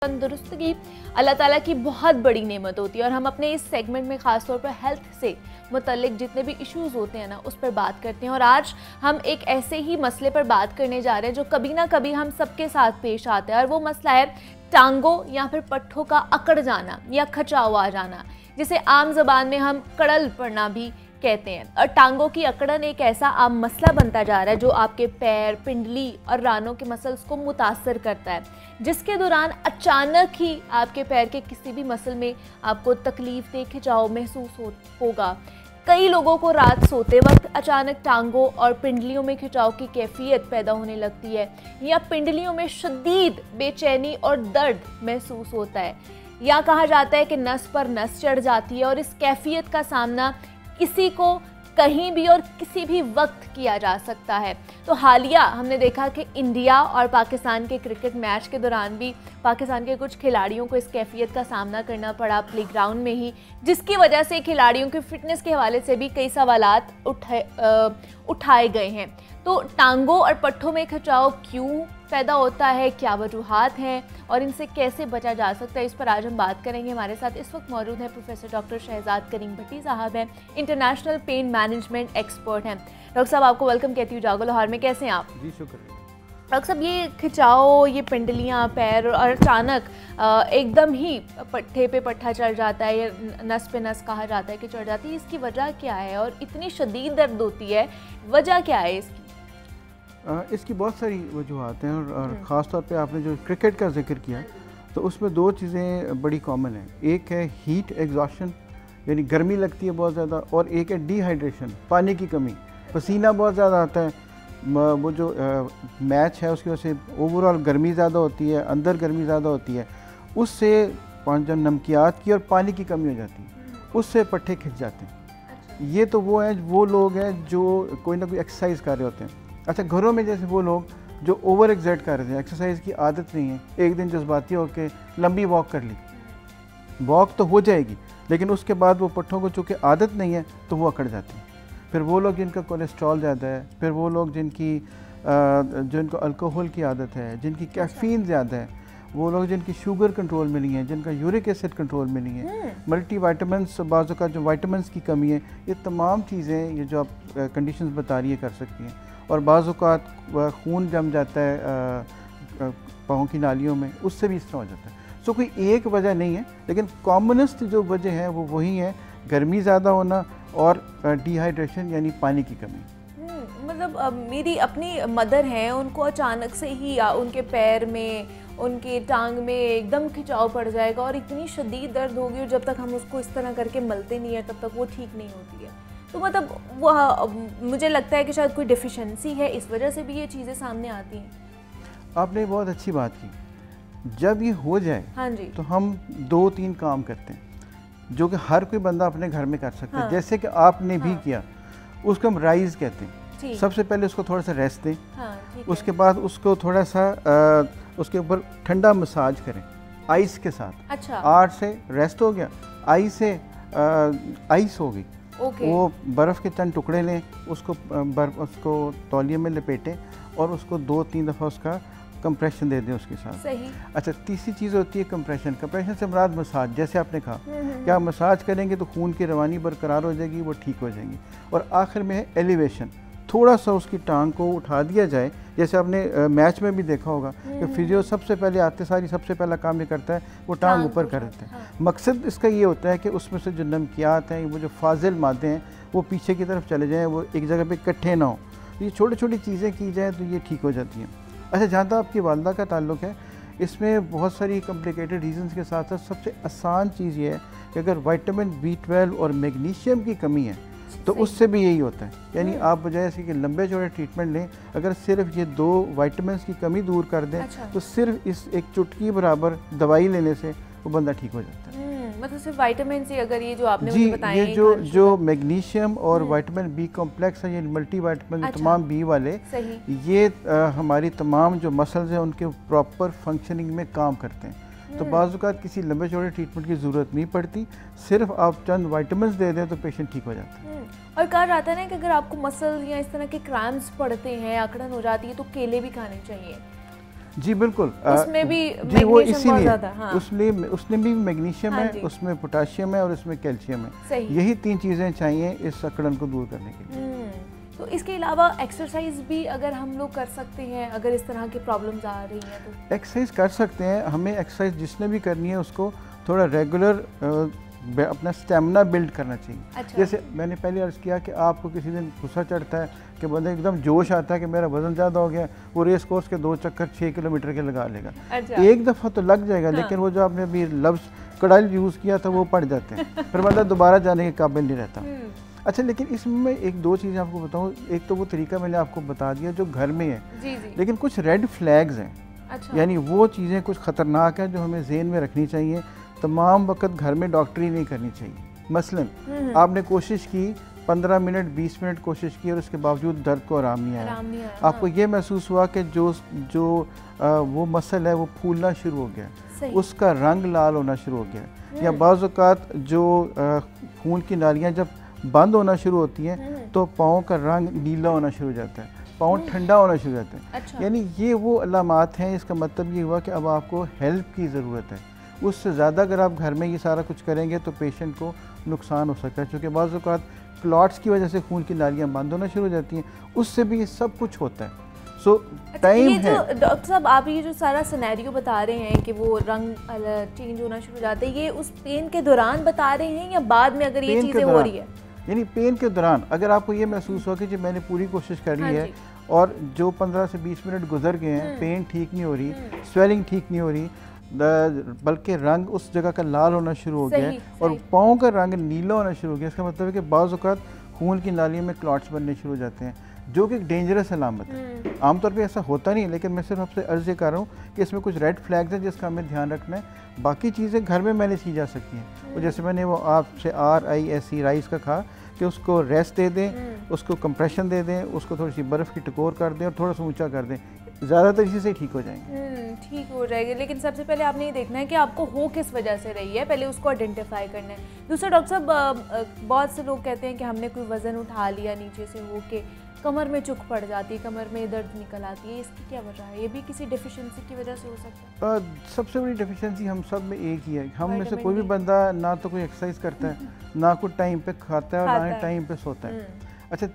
तंदुरुस्ती अल्लाह ताला की बहुत बड़ी नेमत होती है और हम अपने इस सेगमेंट में ख़ास तौर पर हेल्थ से मुतल्लिक जितने भी इश्यूज़ होते हैं ना उस पर बात करते हैं। और आज हम एक ऐसे ही मसले पर बात करने जा रहे हैं जो कभी ना कभी हम सबके साथ पेश आता है और वो मसला है टांगों या फिर पट्ठों का अकड़ जाना या खचाव आ जाना, जिसे आम ज़बान में हम कड़ल पड़ना भी कहते हैं। और टांगों की अकड़न एक ऐसा आम मसला बनता जा रहा है जो आपके पैर, पिंडली और रानों के मसल्स को मुतासर करता है, जिसके दौरान अचानक ही आपके पैर के किसी भी मसल में आपको तकलीफ दे खिंचाव महसूस होगा। कई लोगों को रात सोते वक्त अचानक टांगों और पिंडलियों में खिंचाव की कैफियत पैदा होने लगती है या पिंडलियों में शदीद बेचैनी और दर्द महसूस होता है, या कहा जाता है कि नस पर नस चढ़ जाती है। और इस कैफियत का सामना किसी को कहीं भी और किसी भी वक्त किया जा सकता है। तो हालिया हमने देखा कि इंडिया और पाकिस्तान के क्रिकेट मैच के दौरान भी पाकिस्तान के कुछ खिलाड़ियों को इस कैफियत का सामना करना पड़ा प्लेग्राउंड में ही, जिसकी वजह से खिलाड़ियों की फिटनेस के हवाले से भी कई सवालात उठाए गए हैं। तो टांगों और पट्ठों में खिंचाव क्यों पैदा होता है, क्या वजूहात हैं और इनसे कैसे बचा जा सकता है, इस पर आज हम बात करेंगे। हमारे साथ इस वक्त मौजूद हैं प्रोफेसर डॉक्टर शहजाद करीम भट्टी साहब हैं, इंटरनेशनल पेन मैनेजमेंट एक्सपर्ट हैं। डॉक्टर साहब आपको वेलकम कहती हूँ जागो लाहौर में, कैसे हैं आप? जी शुक्रिया। डॉक्टर साहब, ये खिंचाव, ये पिंडलियाँ, पैर और अचानक एकदम ही पट्ठे पे पट्ठा चढ़ जाता है या नस पे नस कहा जाता है कि चढ़ जाती है, इसकी वजह क्या है और इतनी शदीद दर्द होती है, वजह क्या है इसकी? इसकी बहुत सारी वजूहत हैं और ख़ास तौर पे आपने जो क्रिकेट का जिक्र किया तो उसमें दो चीज़ें बड़ी कॉमन हैं। एक है हीट एग्जॉशन, यानी गर्मी लगती है बहुत ज़्यादा, और एक है डिहाइड्रेशन, पानी की कमी। पसीना बहुत ज़्यादा आता है, वो जो मैच है उसकी वजह से ओवरऑल गर्मी ज़्यादा होती है, अंदर गर्मी ज़्यादा होती है, उससे जब नमकियात की और पानी की कमी हो जाती है उससे पट्ठे खिंच जाते हैं। ये तो वो लोग हैं जो कोई ना कोई एक्सरसाइज कर रहे होते हैं। अच्छा, घरों में जैसे वो लोग जो ओवर एक्सर्ट कर रहे थे, एक्सरसाइज की आदत नहीं है, एक दिन जज्बाती होकर लंबी वॉक कर ली, वॉक तो हो जाएगी लेकिन उसके बाद वो पट्ठों को चूँकि आदत नहीं है तो वो अकड़ जाती है। फिर वो लोग जिनका कोलेस्ट्रॉल ज़्यादा है, फिर वो लोग जिनको अल्कोहल की आदत है, जिनकी कैफ़ीन ज़्यादा है, वो लोग जिनकी शुगर कंट्रोल में नहीं है, जिनका यूरिक एसिड कंट्रोल में नहीं है, मल्टी वाइटामिन्स, बाज़ों का जो वाइटामिन्स की कमी है, ये तमाम चीज़ें ये जो आप कंडीशंस बता रही है कर सकती हैं। और बाज़ औक़ात खून जम जाता है पाँव की नालियों में, उससे भी इस तरह हो जाता है। सो कोई एक वजह नहीं है, लेकिन कॉमनेस्ट जो वजह है वो वही है, गर्मी ज़्यादा होना और डिहाइड्रेशन यानी पानी की कमी। मतलब मेरी अपनी मदर हैं, उनको अचानक से ही उनके पैर में, उनके टांग में एकदम खिंचाव पड़ जाएगा और इतनी शदीद दर्द होगी और जब तक हम उसको इस तरह करके मलते नहीं है तब तक वो ठीक नहीं होती है। तो मतलब वो मुझे लगता है कि शायद कोई डिफिशेंसी है, इस वजह से भी ये चीज़ें सामने आती हैं। आपने बहुत अच्छी बात की। जब ये हो जाए, हाँ जी, तो हम 2-3 काम करते हैं जो कि हर कोई बंदा अपने घर में कर सकता है। हाँ, जैसे कि आपने भी किया, उसको हम राइज़ कहते हैं। सबसे पहले उसको थोड़ा सा रेस्ट दें, हाँ, उसके बाद उसको थोड़ा सा उसके ऊपर ठंडा मसाज करें आइस के साथ। अच्छा। 8 से रेस्ट हो गया, आई से आइस हो गई। वो बर्फ़ के चंद टुकड़े लें, उसको तौलिए में लपेटें और उसको 2-3 दफ़ा उसका कंप्रेशन दे दें उसके साथ। सही। अच्छा, तीसरी चीज़ होती है कंप्रेशन। कंप्रेशन से मुराद मसाज, जैसे आपने कहा कि आप मसाज करेंगे तो खून की रवानी बरकरार हो जाएगी, वो ठीक हो जाएंगी। और आखिर में है एलिवेशन, थोड़ा सा उसकी टांग को उठा दिया जाए। जैसे आपने मैच में भी देखा होगा कि फिजियो सबसे पहले आते सारी सबसे पहला काम ये करता है वो टांग ऊपर कर देते हैं। हाँ। मकसद इसका ये होता है कि उसमें से जो नमकियात हैं, वो जो फाजिल मादे हैं, वो पीछे की तरफ चले जाएँ, वो एक जगह पे इकट्ठे ना हो। ये छोटी छोटी चीज़ें की जाएँ तो ये ठीक हो जाती हैं। अच्छा, जहाँ तक आपकी वालदा का ताल्लुक़ है, इसमें बहुत सारी कॉम्प्लिकेटेड रीज़न्स के साथ साथ सबसे आसान चीज़ ये है कि अगर विटामिन B12 और मैग्नीशियम की कमी है तो उससे भी यही होता है। यानी आप बजाय इसके कि लंबे चौड़े ट्रीटमेंट लें, अगर सिर्फ ये 2 विटामिन्स की कमी दूर कर दें, अच्छा, तो सिर्फ इस एक चुटकी बराबर दवाई लेने से वो बंदा ठीक हो जाता है। मतलब सिर्फ विटामिन से, अगर ये जो आपने मुझे बताया, ये जो मैग्नीशियम और विटामिन B कॉम्प्लेक्स है, ये मल्टी विटामिन, अच्छा, तमाम B वाले, ये हमारी तमाम जो मसल्स हैं उनके प्रॉपर फंक्शनिंग में काम करते हैं। तो बाज़ औक़ात किसी लंबे चौड़े ट्रीटमेंट की ज़रूरत नहीं पड़ती, सिर्फ आप चंद विटामिन्स दे दें तो पेशेंट ठीक हो जाता है। और कहा जाता है ना कि अगर आपको मसल या इस तरह के क्रैम्प्स पड़ते हैं, अकड़न हो जाती है, तो केले भी खाने चाहिए। जी बिल्कुल, उसमें भी जी वो इसीलिए हाँ। उसमें भी मैग्नीशियम है, उसमें पोटाशियम है और उसमें कैल्शियम है। यही 3 चीज़ें चाहिए इस अकड़न को दूर करने के लिए। तो इसके अलावा एक्सरसाइज भी अगर हम लोग कर सकते हैं, अगर इस तरह की प्रॉब्लम्स आ रही हैं तो? एक्सरसाइज कर सकते हैं। हमें एक्सरसाइज जिसने भी करनी है उसको थोड़ा रेगुलर अपना स्टेमिना बिल्ड करना चाहिए। अच्छा। जैसे मैंने पहले अर्ज़ किया कि आपको किसी दिन गुस्सा चढ़ता है कि बंदे एकदम जोश आता है कि मेरा वज़न ज़्यादा हो गया, वो रेस कोर्स के 2 चक्कर 6 किलोमीटर के लगा लेगा। अच्छा। एक दफ़ा तो लग जाएगा, हाँ। लेकिन वो जो आपने अभी लफ्ज़ कड़ाई यूज़ किया था वो पड़ जाते हैं, फिर बंदा दोबारा जाने के काबिल नहीं रहता। अच्छा, लेकिन इसमें 1-2 चीज़ें आपको बताऊँ। एक तो वो तरीका मैंने आपको बता दिया जो घर में है, जी जी। लेकिन कुछ रेड फ्लैग्स हैं। अच्छा। यानी वो चीज़ें कुछ ख़तरनाक हैं जो हमें ज़हन में रखनी चाहिए। तमाम वक्त घर में डॉक्टरी नहीं करनी चाहिए। मसलन आपने कोशिश की 15 मिनट 20 मिनट कोशिश की और उसके बावजूद दर्द को आराम नहीं आया, आपको ये महसूस हुआ कि जो वो मसल है वो फूलना शुरू हो गया, उसका रंग लाल होना शुरू हो गया, या बाज़ औक़ात जो खून की नालियाँ जब बंद होना शुरू होती हैं तो पाँव का रंग नीला होना शुरू हो जाता है, पाँव ठंडा होना शुरू हो जाता है। अच्छा। यानी ये वो अलामात हैं। इसका मतलब ये हुआ कि अब आपको हेल्प की ज़रूरत है। उससे ज़्यादा अगर आप घर में ये सारा कुछ करेंगे तो पेशेंट को नुकसान हो सकता है, क्योंकि बाज़ औक़ात क्लॉट्स की वजह से खून की नालियाँ बंद होना शुरू हो जाती हैं, उससे भी ये सब कुछ होता है। सो टाइम है। डॉक्टर साहब, आप ये जो सारा सिनेरियो बता रहे हैं कि वो रंग चेंज होना शुरू हो जाता है, ये उस पेन के दौरान बता रहे हैं या बाद में अगर ये चीज़ें हो रही है? यानी पेन के दौरान अगर आपको ये महसूस हुआ कि जी मैंने पूरी कोशिश कर ली है और जो 15 से 20 मिनट गुजर गए हैं, पेन ठीक नहीं हो रही, स्वेलिंग ठीक नहीं हो रही, बल्कि रंग उस जगह का लाल होना शुरू हो गया और पाँव का रंग नीला होना शुरू हो गया, इसका मतलब है कि बाज़ औक़ात खून की नालियों में क्लॉट्स बनने शुरू हो जाते हैं, जो कि एक डेंजरस अलामत है। आमतौर पे ऐसा होता नहीं, लेकिन मैं सिर्फ आपसे अर्ज़ कर रहा हूँ कि इसमें कुछ रेड फ्लैग्स हैं जिसका हमें ध्यान रखना है। बाकी चीज़ें घर में मैनेज की जा सकती हैं। तो जैसे मैंने वो आपसे RISE राइस का कहा कि उसको रेस्ट दे दें, उसको कंप्रेशन दे दें, उसको थोड़ी सी बर्फ़ की टकोर कर दें और थोड़ा सा ऊंचा कर दें, ज़्यादातर इसी से ठीक हो जाएंगे। ठीक हो जाएगी। लेकिन सबसे पहले आपने ये देखना है कि आपको हो किस वजह से रही है, पहले उसको आइडेंटिफाई करना है। दूसरा, डॉक्टर साहब, बहुत से लोग कहते हैं कि हमने कोई वज़न उठा लिया नीचे से हो के कमर में चुक पड़ जाती है, कमर में दर्द निकल आती है, इसकी क्या वजह है? ये भी किसी डिफिशिएंसी की वजह से हो सकता है? सबसे बड़ी डिफिशिएंसी हम सब में एक ही है। हम में से कोई भी बंदा ना तो कोई एक्सरसाइज करता है, ना कोई टाइम पे खाता है और ना टाइम पे सोता है। अच्छा,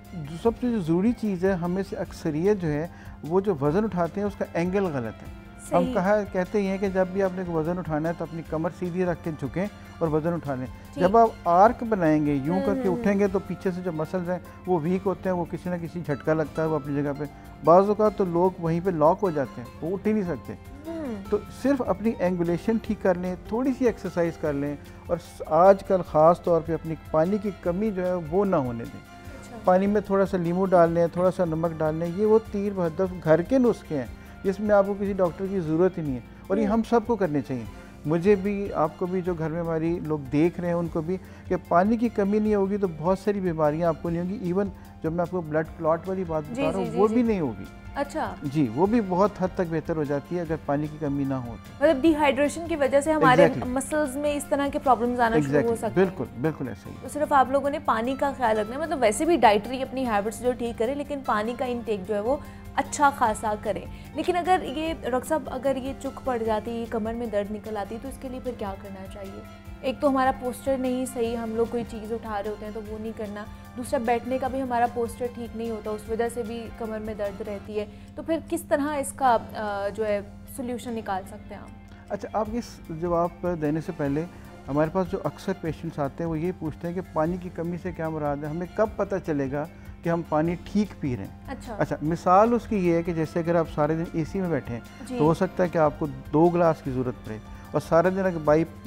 सबसे जो ज़रूरी चीज़ है, हमें से अक्सरियत जो है वो जो वज़न उठाते हैं उसका एंगल गलत है। हम कहते ही हैं कि जब भी आपने वज़न उठाना है तो अपनी कमर सीधी रख के झुकें और वज़न उठा लें। जब आप आर्क बनाएंगे, यूं करके उठेंगे तो पीछे से जो मसल्स हैं वो वीक होते हैं, वो किसी ना किसी झटका लगता है, वो अपनी जगह पे बाज़ औक़ात तो लोग वहीं पे लॉक हो जाते हैं, वो उठ ही नहीं सकते। तो सिर्फ अपनी एंगुलेशन ठीक कर लें, थोड़ी सी एक्सरसाइज कर लें और आजकल ख़ास तौर पे अपनी पानी की कमी जो है वो ना होने दें। पानी में थोड़ा सा नींबू डाल लें, थोड़ा सा नमक डाल लें, ये वो तीर बहदफ घर के नुस्खे हैं जिसमें आपको किसी डॉक्टर की ज़रूरत ही नहीं है और ये हम सबको करने चाहिए। मुझे भी, आपको भी, जो घर में हमारी लोग देख रहे हैं उनको भी, कि पानी की कमी नहीं होगी तो बहुत सारी बीमारियां आपको नहीं होंगी। इवन जब मैं आपको ब्लड क्लॉट वाली बात बता रहा हूँ वो भी नहीं होगी। अच्छा जी, वो भी बहुत हद तक बेहतर हो जाती है अगर पानी की कमी ना हो तो। मतलब डिहाइड्रेशन की वजह से हमारे मसल्स में इस तरह के प्रॉब्लम्स आना शुरू हो सकते हैं। बिल्कुल बिल्कुल ऐसे ही। तो सिर्फ आप लोगों ने पानी का ख्याल रखना है, मतलब वैसे भी डाइटरी अपनी हैबिट्स जो ठीक करें, लेकिन पानी का इनटेक जो है वो अच्छा खासा करें। लेकिन अगर ये डॉक्टर साहब, अगर ये चुक पड़ जाती है, कमर में दर्द निकल आती है, तो इसके लिए फिर क्या करना चाहिए? एक तो हमारा पोस्चर नहीं सही, हम लोग कोई चीज़ उठा रहे होते हैं तो वो नहीं करना। दूसरा, बैठने का भी हमारा पोस्चर ठीक नहीं होता, उस वजह से भी कमर में दर्द रहती है। तो फिर किस तरह इसका जो है सोल्यूशन निकाल सकते हैं आप? अच्छा, आप इस जवाब देने से पहले हमारे पास जो अक्सर पेशेंट्स आते हैं वो ये पूछते हैं कि पानी की कमी से क्या मुराद है, हमें कब पता चलेगा कि हम पानी ठीक पी रहे हैं? अच्छा, मिसाल उसकी ये है कि जैसे अगर आप सारे दिन AC में बैठे हैं तो हो सकता है कि आपको 2 गिलास की ज़रूरत पड़े, और सारा दिन अगर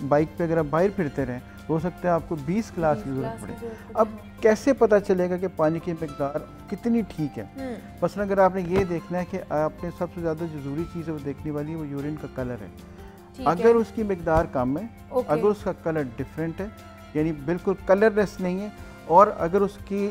बाइक पे अगर आप बाहर फिरते रहें तो हो सकता है आपको 20 गिलास की ज़रूरत पड़े। अब कैसे पता चलेगा कि पानी की मकदार कितनी ठीक है? मसलन अगर आपने ये देखना है कि आपने सबसे ज़्यादा जो ज़रूरी चीज़ है वो देखने वाली वो यूरिन का कलर है। अगर उसकी मकदार कम है, अगर उसका कलर डिफरेंट है, यानी बिल्कुल कलरलेस नहीं है, और अगर उसकी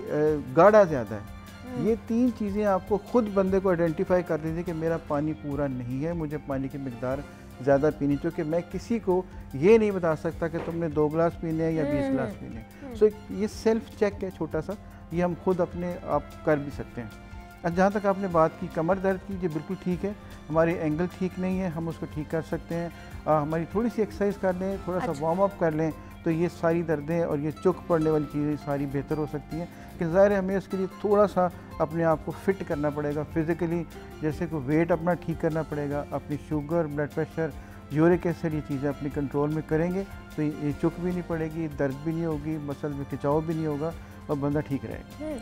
गाढ़ा ज़्यादा है, ये 3 चीज़ें आपको खुद बंदे को आइडेंटिफाई कर दीजिए कि मेरा पानी पूरा नहीं है, मुझे पानी की मकदार ज़्यादा पीनी, क्योंकि मैं किसी को ये नहीं बता सकता कि तुमने 2 गिलास पीने हैं या 20 गिलास पीने हैं। सो ये सेल्फ चेक है छोटा सा, ये हम खुद अपने आप कर भी सकते हैं। जहाँ तक आपने बात की कमर दर्द की, ये बिल्कुल ठीक है, हमारे एंगल ठीक नहीं है, हम उसको ठीक कर सकते हैं। हमारी थोड़ी सी एक्सरसाइज कर लें, थोड़ा सा वार्म अप कर लें, तो ये सारी दर्दें और ये चुक पड़ने वाली चीज़ें सारी बेहतर हो सकती हैं। कि ज़ाहिर है हमें इसके लिए थोड़ा सा अपने आप को फिट करना पड़ेगा फिज़िकली, जैसे कि वेट अपना ठीक करना पड़ेगा, अपनी sugar, blood pressure, uric acid, ये चीज़ें अपनी कंट्रोल में करेंगे तो ये चुक भी नहीं पड़ेगी, दर्द भी नहीं होगी, मसल में खिंचाव भी नहीं होगा और बंदा ठीक रहेगा।